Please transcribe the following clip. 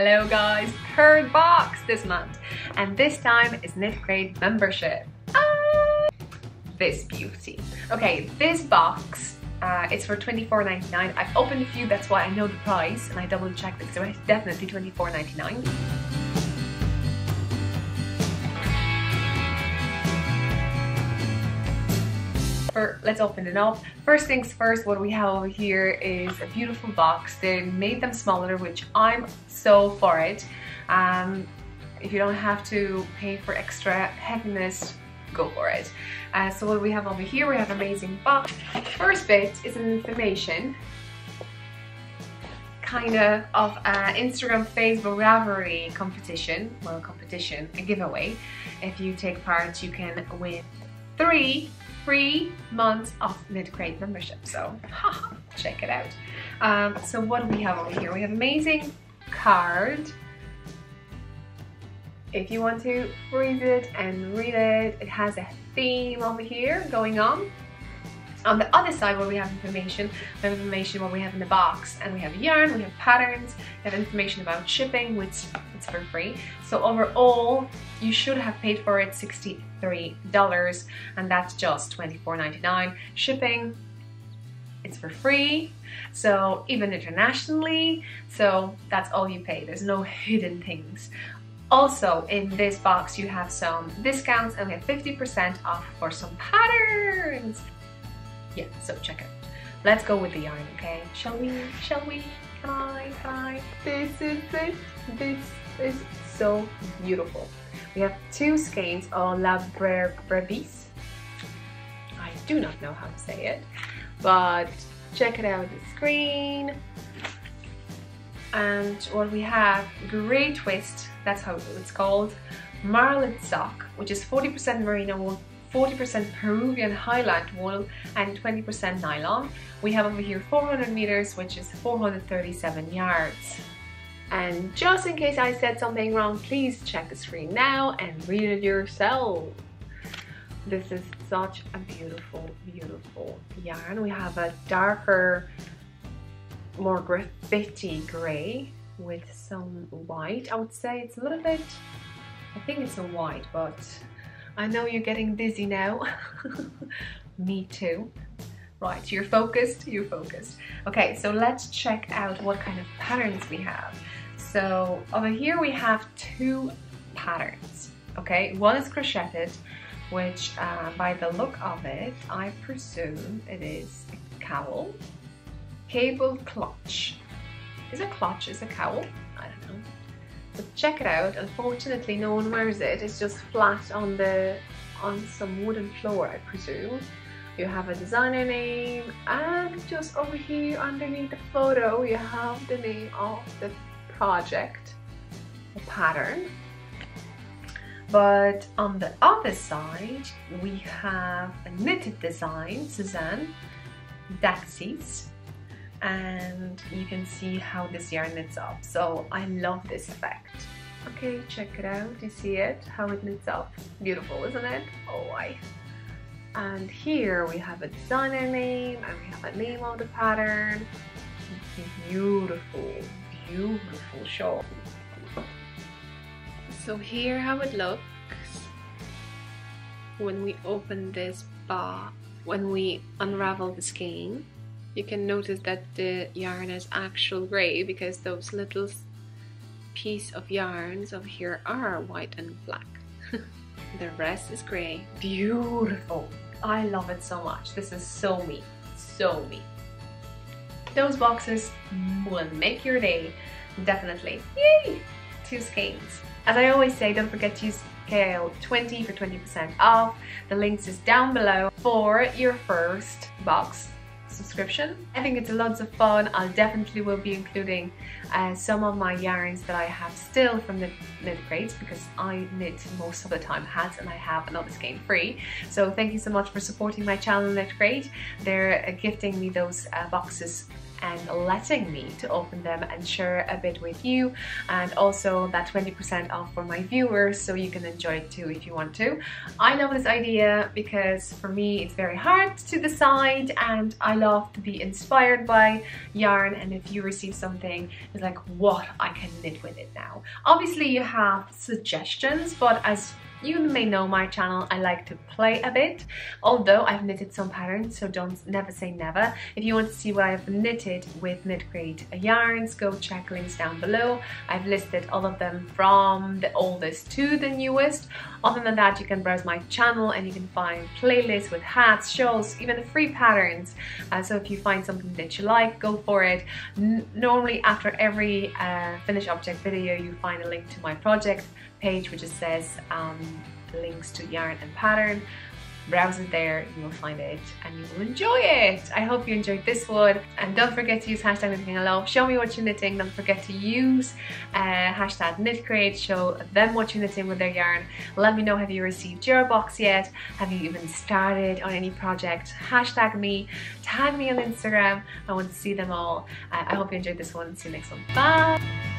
Hello guys, third box this month, and this time is KnitCrate membership. This beauty. Okay, this box it's for $24.99. I've opened a few, that's why I know the price, and I double checked it, so it's definitely $24.99. Let's open it up. First things first, what we have over here is a beautiful box. They made them smaller, which I'm so for it. If you don't have to pay for extra heaviness, go for it. So what we have over here, we have an amazing box. First bit is an information, kind of Instagram, Facebook, Ravelry competition. Well, competition, a giveaway. If you take part, you can win 3 free months of KnitCrate membership, so check it out. So what do we have over here? We have amazing card. If you want to freeze it and read it, it has a theme over here going on. On the other side, where we have information, what we have in the box, and we have yarn, we have patterns, we have information about shipping, which it's for free. So overall, you should have paid for it $63, and that's just $24.99. Shipping, it's for free, so even internationally, so that's all you pay. There's no hidden things. Also, in this box, you have some discounts, and we have 50% off for some patterns. Yeah, so check it. Let's go with the yarn, okay? Shall we? Shall we? Can I? This is it. This is so beautiful. We have 2 skeins of ILove brevis. I do not know how to say it, but check it out on the screen. And what we have, Grey Twist, that's how it's called, Marlet sock, which is 40% merino wool, 40% Peruvian Highland wool, and 20% nylon. We have over here 400 meters, which is 437 yards. And just in case I said something wrong, please check the screen now and read it yourself. This is such a beautiful, beautiful yarn. We have a darker, more graffiti gray with some white. I would say it's a little bit, I think it's a white, but I know you're getting dizzy now. Me too. Right, you're focused, you're focused. Okay, so let's check out what kind of patterns we have. So over here we have 2 patterns, okay? One is crocheted, which by the look of it, I presume it is a cowl. Cable clutch. Is a clutch is a cowl? I don't know. So check it out. Unfortunately, no one wears it. It's just flat on some wooden floor, I presume. You have a designer name, and just over here underneath the photo, you have the name of the project, the pattern. But on the other side, we have a knitted design, Suzanne Daxis. And you can see how this yarn knits up. So I love this effect. Okay, check it out. You see it? How it knits up? Beautiful, isn't it? Oh, and here we have a designer name, and we have a name of the pattern. Beautiful, beautiful shawl. So here how it looks when we open this box, when we unravel the skein. You can notice that the yarn is actual grey, because those little piece of yarns over here are white and black. The rest is grey. Beautiful. I love it so much. This is so me. So me. Those boxes will make your day. Definitely. Yay! 2 skeins. As I always say, don't forget to use scale 20 for 20% off. The links is down below for your first box subscription. I think it's lots of fun. I'll definitely will be including some of my yarns that I have still from the KnitCrates, because I knit most of the time hats, and I have another skein free. So thank you so much for supporting my channel KnitCrate. They're gifting me those boxes and letting me to open them and share a bit with you, and also that 20% off for my viewers so you can enjoy it too if you want to. I love this idea because for me it's very hard to decide, and I love to be inspired by yarn, and if you receive something it's like, what, I can knit with it now. Obviously you have suggestions, but as you may know my channel, I like to play a bit, although I've knitted some patterns, so never say never. If you want to see what I've knitted with KnitCrate yarns, go check links down below. I've listed all of them from the oldest to the newest. Other than that, you can browse my channel and you can find playlists with hats, shawls, even free patterns. So if you find something that you like, go for it. Normally after every finished object video, you find a link to my project page which just says links to yarn and pattern. Browse it there, you will find it and you will enjoy it. I hope you enjoyed this one, and don't forget to use hashtag knitting_ILove. Show me what you're knitting. Don't forget to use hashtag KnitCrate. Show them what you're knitting with their yarn. Let me know, have you received your box yet? Have you even started on any project? Hashtag me, tag me on Instagram. I want to see them all. I hope you enjoyed this one. See you next one. Bye.